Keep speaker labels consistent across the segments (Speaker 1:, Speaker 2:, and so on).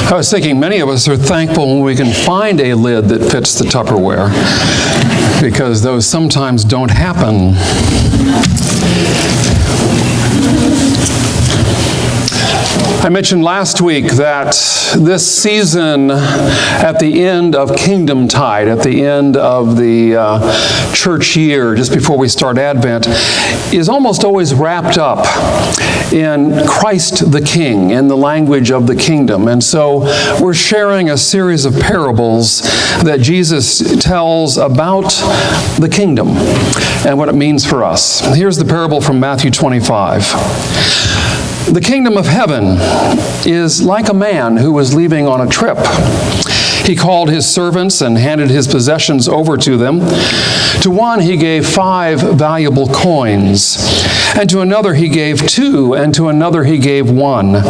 Speaker 1: I was thinking many of us are thankful when we can find a lid that fits the Tupperware, because those sometimes don't happen. I mentioned last week that this season at the end of Kingdom Tide, at the end of the church year, just before we start Advent, is almost always wrapped up in Christ the King, in the language of the kingdom. And so we're sharing a series of parables that Jesus tells about the kingdom and what it means for us. Here's the parable from Matthew 25. The kingdom of heaven is like a man who was leaving on a trip. He called his servants and handed his possessions over to them. To one he gave 5 valuable coins, and to another he gave 2, and to another he gave 1.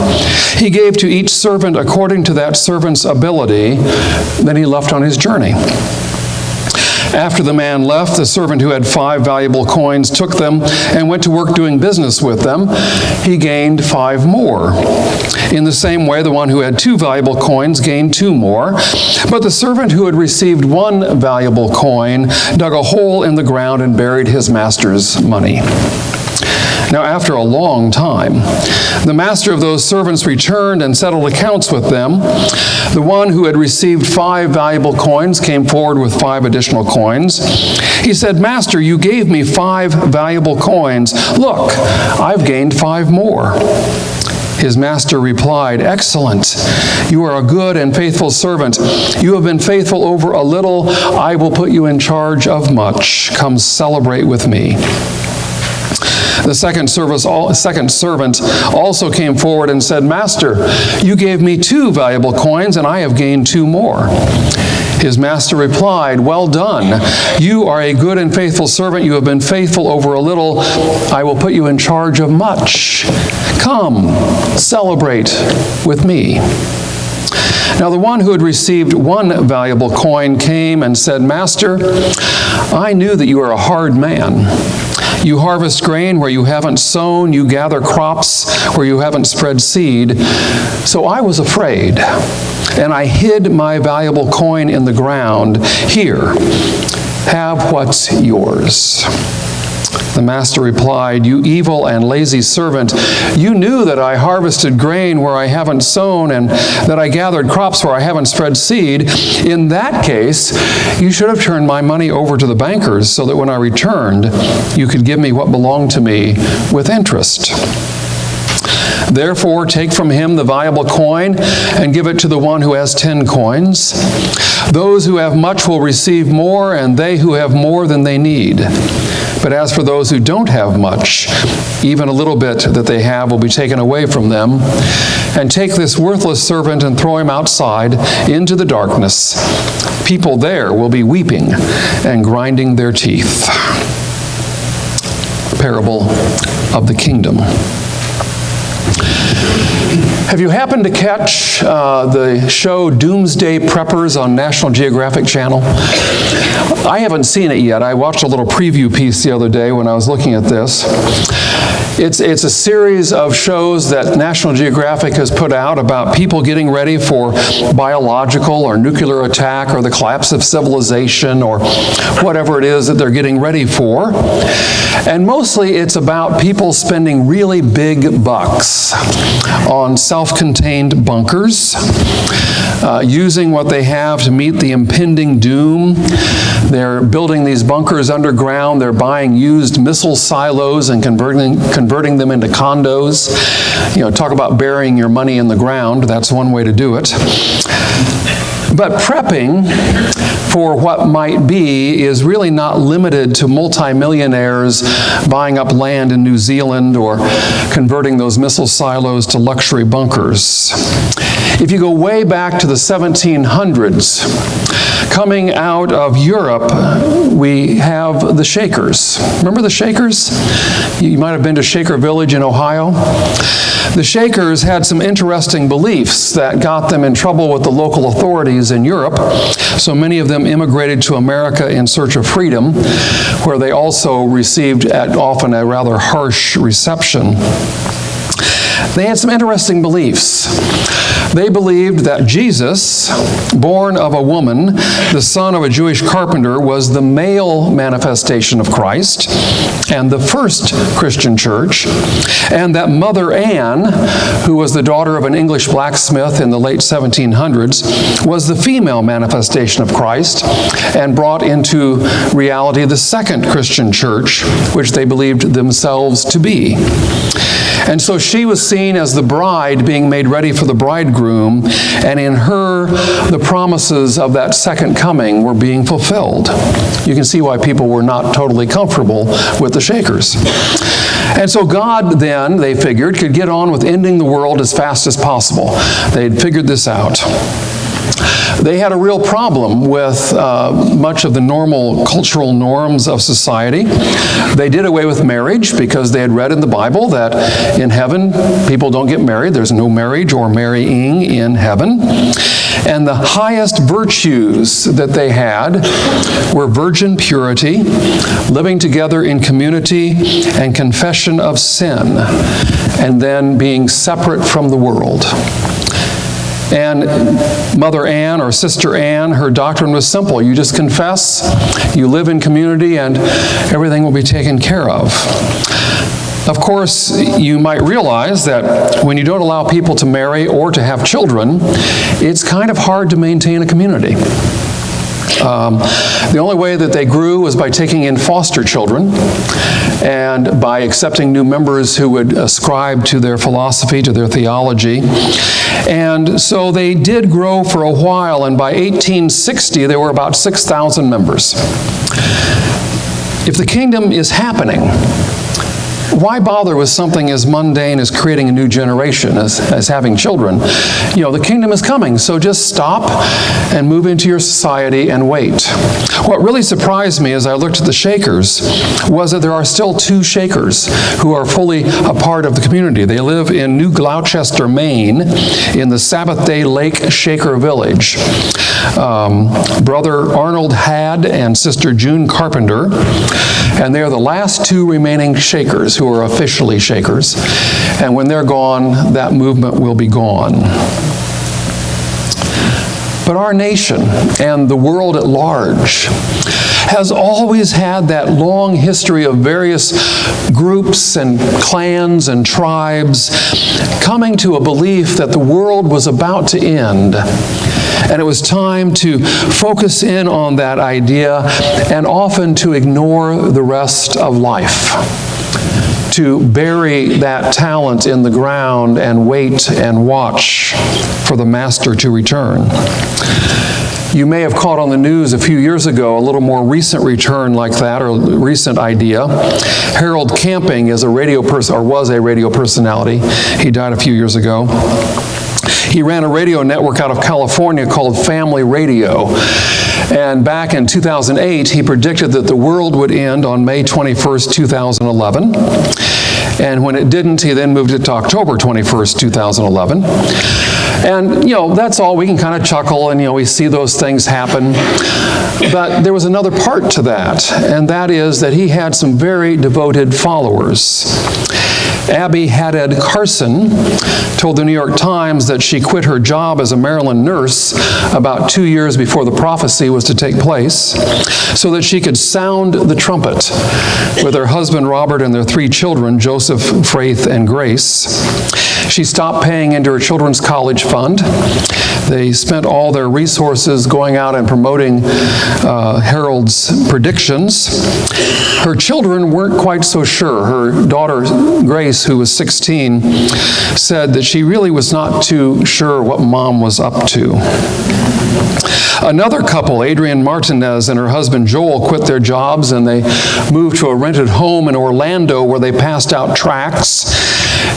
Speaker 1: He gave to each servant according to that servant's ability. Then he left on his journey. After the man left, the servant who had 5 valuable coins took them and went to work doing business with them. He gained 5 more. In the same way, the one who had 2 valuable coins gained 2 more. But the servant who had received 1 valuable coin dug a hole in the ground and buried his master's money. Now, after a long time, the master of those servants returned and settled accounts with them. The one who had received 5 valuable coins came forward with 5 additional coins. He said, "Master, you gave me 5 valuable coins. Look, I've gained 5 more." His master replied, "Excellent. You are a good and faithful servant. You have been faithful over a little. I will put you in charge of much. Come celebrate with me." The second servant also came forward and said, "Master, you gave me 2 valuable coins, and I have gained 2 more." His master replied, "Well done. You are a good and faithful servant. You have been faithful over a little. I will put you in charge of much. Come, celebrate with me." Now the one who had received 1 valuable coin came and said, "Master, I knew that you are a hard man. You harvest grain where you haven't sown, you gather crops where you haven't spread seed. So I was afraid, and I hid my valuable coin in the ground. Here, have what's yours." The master replied, "You evil and lazy servant, you knew that I harvested grain where I haven't sown and that I gathered crops where I haven't spread seed. In that case, you should have turned my money over to the bankers so that when I returned, you could give me what belonged to me with interest. Therefore, take from him the valuable coin and give it to the one who has 10 coins. Those who have much will receive more, and they who have more than they need. But as for those who don't have much, even a little bit that they have will be taken away from them. And take this worthless servant and throw him outside into the darkness. People there will be weeping and grinding their teeth." Parable of the Kingdom. Have you happened to catch the show Doomsday Preppers on National Geographic Channel? I haven't seen it yet. I watched a little preview piece the other day when I was looking at this. It's a series of shows that National Geographic has put out about people getting ready for biological or nuclear attack or the collapse of civilization or whatever it is that they're getting ready for. And mostly it's about people spending really big bucks on self-contained bunkers, using what they have to meet the impending doom. They're building these bunkers underground. They're buying used missile silos and converting them into condos. Talk about burying your money in the ground. That's one way to do it. But prepping for what might be is really not limited to multimillionaires buying up land in New Zealand or converting those missile silos to luxury bunkers. If you go way back to the 1700s, coming out of Europe, we have the Shakers. Remember the Shakers? You might have been to Shaker Village in Ohio. The Shakers had some interesting beliefs that got them in trouble with the local authorities in Europe. So many of them immigrated to America in search of freedom, where they also received often a rather harsh reception. They had some interesting beliefs. They believed that Jesus, born of a woman, the son of a Jewish carpenter, was the male manifestation of Christ and the first Christian church, and that Mother Ann, who was the daughter of an English blacksmith in the late 1700s, was the female manifestation of Christ and brought into reality the second Christian church, which they believed themselves to be. And so she was seen as the bride being made ready for the bridegroom, and in her, the promises of that second coming were being fulfilled. You can see why people were not totally comfortable with the Shakers. And so God then, they figured, could get on with ending the world as fast as possible. They'd figured this out. They had a real problem with much of the normal cultural norms of society. They did away with marriage because they had read in the Bible that in heaven people don't get married. There's no marriage or marrying in heaven. And the highest virtues that they had were virgin purity, living together in community, and confession of sin, and then being separate from the world. And Mother Ann or Sister Ann, her doctrine was simple. You just confess, you live in community, and everything will be taken care of. Of course, you might realize that when you don't allow people to marry or to have children, it's kind of hard to maintain a community. The only way that they grew was by taking in foster children and by accepting new members who would ascribe to their philosophy, to their theology. And so they did grow for a while, and by 1860 there were about 6,000 members. If the kingdom is happening, why bother with something as mundane as creating a new generation, as having children? You know, the kingdom is coming, so just stop and move into your society and wait. What really surprised me as I looked at the Shakers was that there are still 2 Shakers who are fully a part of the community. They live in New Gloucester, Maine, in the Sabbath Day Lake Shaker Village. Brother Arnold Hadd and Sister June Carpenter, and they are the last 2 remaining Shakers who are officially Shakers. And when they're gone, that movement will be gone. But our nation and the world at large has always had that long history of various groups and clans and tribes coming to a belief that the world was about to end. And it was time to focus in on that idea and often to ignore the rest of life, to bury that talent in the ground and wait and watch for the master to return. You may have caught on the news a few years ago a little more recent return like that, or recent idea. Harold Camping is a radio person, or was a radio personality. He died a few years ago. He ran a radio network out of California called Family Radio. And back in 2008, he predicted that the world would end on May 21st, 2011. And when it didn't, he then moved it to October 21st, 2011. And, you know, that's all. We can kind of chuckle and, you know, we see those things happen. But there was another part to that, and that is that he had some very devoted followers. Abby Haddad Carson told the New York Times that she quit her job as a Maryland nurse about 2 years before the prophecy was to take place so that she could sound the trumpet with her husband Robert and their 3 children, Joseph, Faith, and Grace. She stopped paying into her children's college fund. They spent all their resources going out and promoting Harold's predictions. Her children weren't quite so sure. Her daughter, Grace, who was 16, said that she really was not too sure what Mom was up to. Another couple, Adrienne Martinez and her husband Joel, quit their jobs and they moved to a rented home in Orlando where they passed out tracts.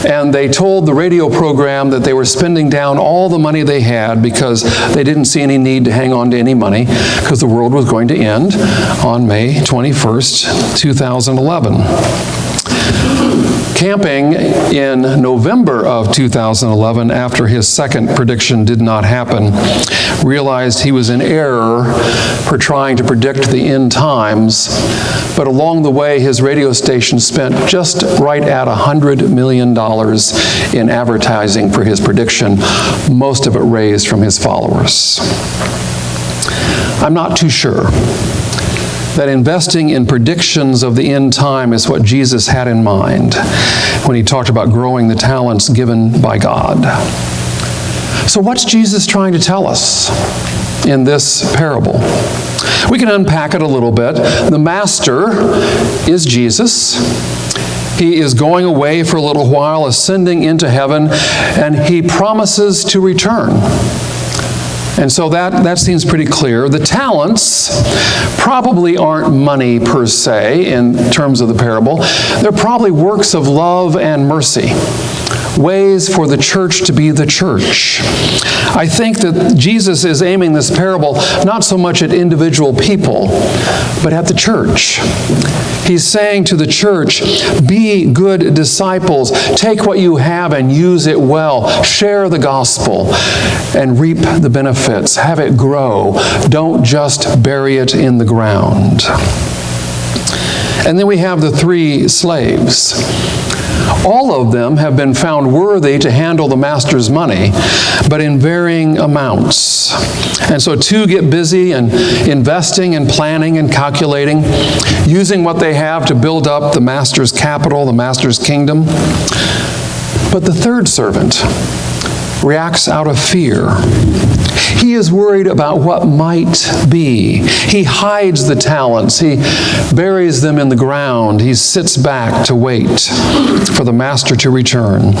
Speaker 1: And they told the radio program that they were spending down all the money they had because they didn't see any need to hang on to any money because the world was going to end on May 21st, 2011. camping in November of 2011, after his second prediction did not happen, realized he was in error for trying to predict the end times. But along the way, his radio station spent just right at $100 million in advertising for his prediction, most of it raised from his followers. I'm not too sure that investing in predictions of the end time is what Jesus had in mind when he talked about growing the talents given by God. So what's Jesus trying to tell us in this parable? We can unpack it a little bit. The master is Jesus. He is going away for a little while, ascending into heaven, and he promises to return. And so that seems pretty clear. The talents probably aren't money per se in terms of the parable. They're probably works of love and mercy, ways for the church to be the church. I think that Jesus is aiming this parable not so much at individual people, but at the church. He's saying to the church, be good disciples. Take what you have and use it well. Share the gospel and reap the benefits. Have it grow. Don't just bury it in the ground. And then we have the 3 slaves. All of them have been found worthy to handle the master's money, but in varying amounts. And so 2 get busy and investing and planning and calculating, using what they have to build up the master's capital, the master's kingdom. But the 3rd servant reacts out of fear. He is worried about what might be. He hides the talents. He buries them in the ground. He sits back to wait for the master to return,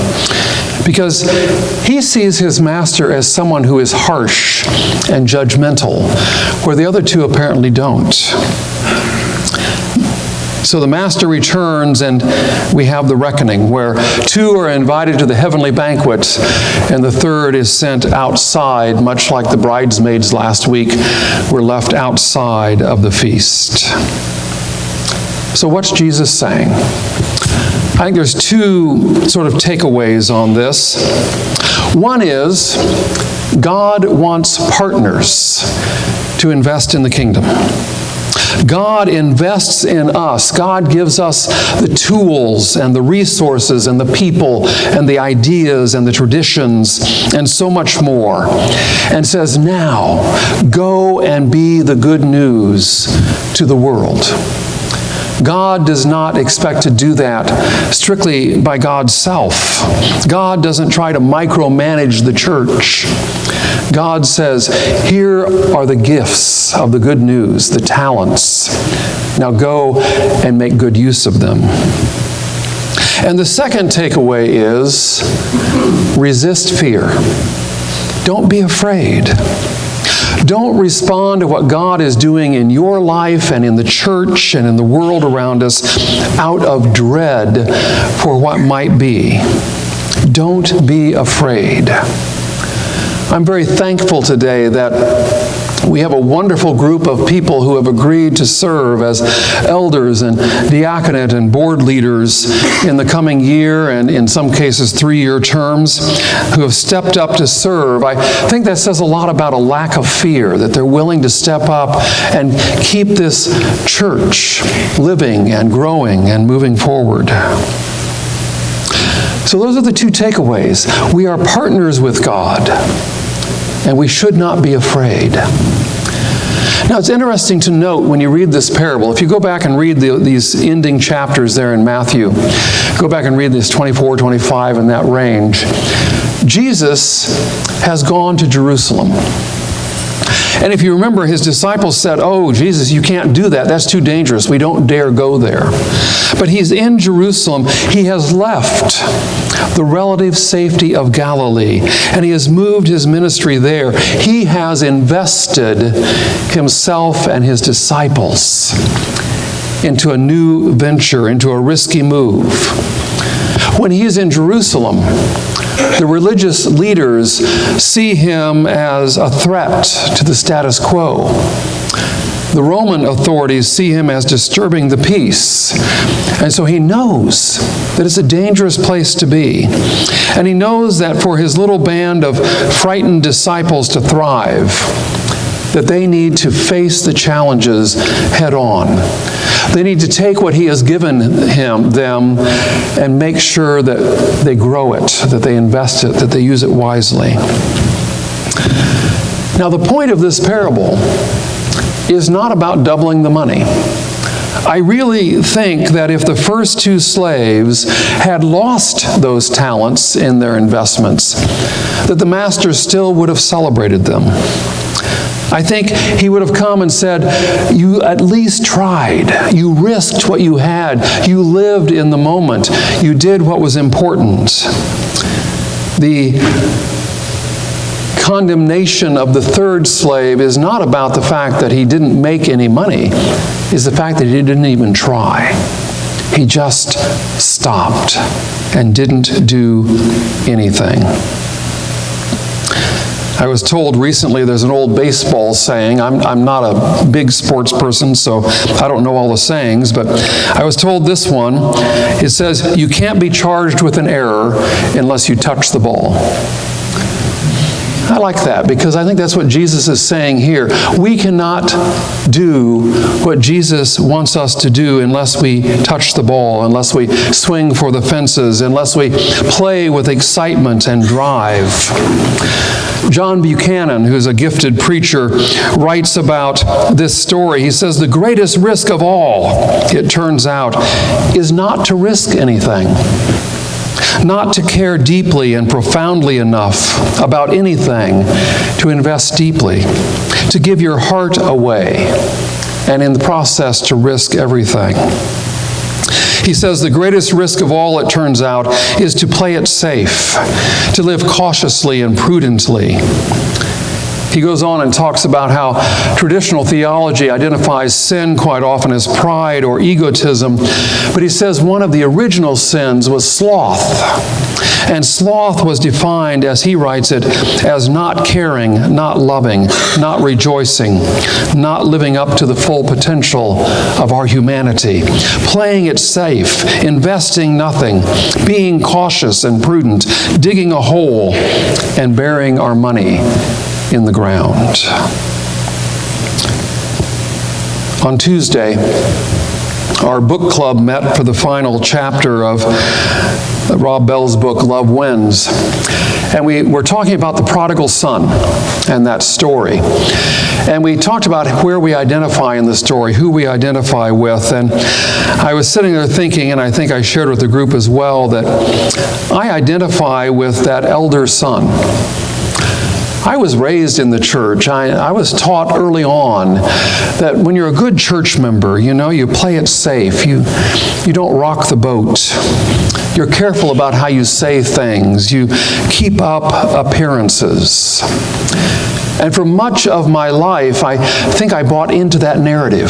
Speaker 1: because he sees his master as someone who is harsh and judgmental, where the other 2 apparently don't. So the master returns, and we have the reckoning, where 2 are invited to the heavenly banquet, and the 3rd is sent outside, much like the bridesmaids last week were left outside of the feast. So what's Jesus saying? I think there's 2 sort of takeaways on this. One is, God wants partners to invest in the kingdom. God invests in us. God gives us the tools and the resources and the people and the ideas and the traditions and so much more, and says, now, go and be the good news to the world. God does not expect to do that strictly by God's self. God doesn't try to micromanage the church. God says, here are the gifts of the good news, the talents. Now go and make good use of them. And the second takeaway is, resist fear. Don't be afraid. Don't respond to what God is doing in your life and in the church and in the world around us out of dread for what might be. Don't be afraid. I'm very thankful today that we have a wonderful group of people who have agreed to serve as elders and diaconate and board leaders in the coming year, and in some cases 3-year terms, who have stepped up to serve. I think that says a lot about a lack of fear, that they're willing to step up and keep this church living and growing and moving forward. So those are the 2 takeaways. We are partners with God, and we should not be afraid. Now, it's interesting to note when you read this parable, if you go back and read these ending chapters there in Matthew, go back and read this 24, 25, in that range, Jesus has gone to Jerusalem. And if you remember, his disciples said, oh, Jesus, you can't do that. That's too dangerous. We don't dare go there. But he's in Jerusalem. He has left the relative safety of Galilee, and he has moved his ministry there. He has invested himself and his disciples into a new venture, into a risky move. When he is in Jerusalem, the religious leaders see him as a threat to the status quo. The Roman authorities see him as disturbing the peace. And so he knows that it's a dangerous place to be. And he knows that for his little band of frightened disciples to thrive, that they need to face the challenges head on. They need to take what he has given them and make sure that they grow it, that they invest it, that they use it wisely. Now, the point of this parable is not about doubling the money. I really think that if the first two slaves had lost those talents in their investments, that the master still would have celebrated them. I think he would have come and said, you at least tried. You risked what you had. You lived in the moment. You did what was important. The condemnation of the third slave is not about the fact that he didn't make any money. It's the fact that he didn't even try. He just stopped and didn't do anything. I was told recently there's an old baseball saying. I'm not a big sports person, so I don't know all the sayings, but I was told this one. It says, you can't be charged with an error unless you touch the ball. I like that because I think that's what Jesus is saying here. We cannot do what Jesus wants us to do unless we touch the ball, unless we swing for the fences, unless we play with excitement and drive. John Buchanan, who's a gifted preacher, writes about this story. He says, the greatest risk of all, it turns out, is not to risk anything. Not to care deeply and profoundly enough about anything to invest deeply, to give your heart away, and in the process to risk everything. He says the greatest risk of all, it turns out, is to play it safe, to live cautiously and prudently. He goes on and talks about how traditional theology identifies sin quite often as pride or egotism, but he says one of the original sins was sloth. And sloth was defined, as he writes it, as not caring, not loving, not rejoicing, not living up to the full potential of our humanity, playing it safe, investing nothing, being cautious and prudent, digging a hole, and burying our money in the ground. On Tuesday, our book club met for the final chapter of Rob Bell's book, Love Wins. And we were talking about the prodigal son and that story. And we talked about where we identify in the story, who we identify with. And I was sitting there thinking, and I think I shared with the group as well, that I identify with that elder son. I was raised in the church. I was taught early on that when you're a good church member, you play it safe. You don't rock the boat. You're careful about how you say things. You keep up appearances. And for much of my life, I think I bought into that narrative,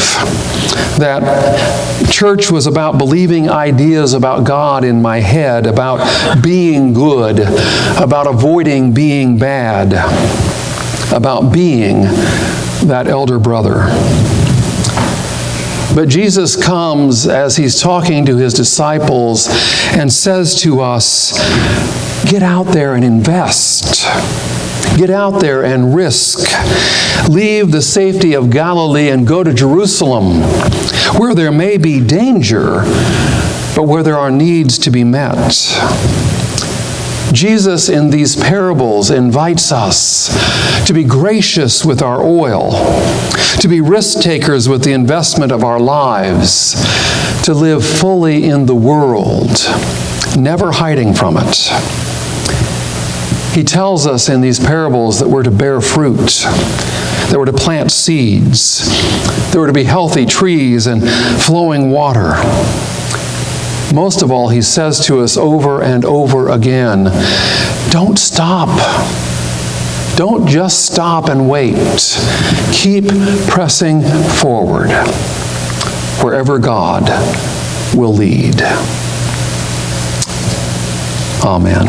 Speaker 1: that church was about believing ideas about God in my head, about being good, about avoiding being bad, about being that elder brother. But Jesus comes as he's talking to his disciples and says to us, get out there and invest. Get out there and risk. Leave the safety of Galilee and go to Jerusalem, where there may be danger, but where there are needs to be met. Jesus in these parables invites us to be gracious with our oil, to be risk takers with the investment of our lives, to live fully in the world, never hiding from it. He tells us in these parables that we're to bear fruit, that we're to plant seeds, that we're to be healthy trees and flowing water. Most of all, he says to us over and over again, don't stop. Don't just stop and wait. Keep pressing forward wherever God will lead. Amen.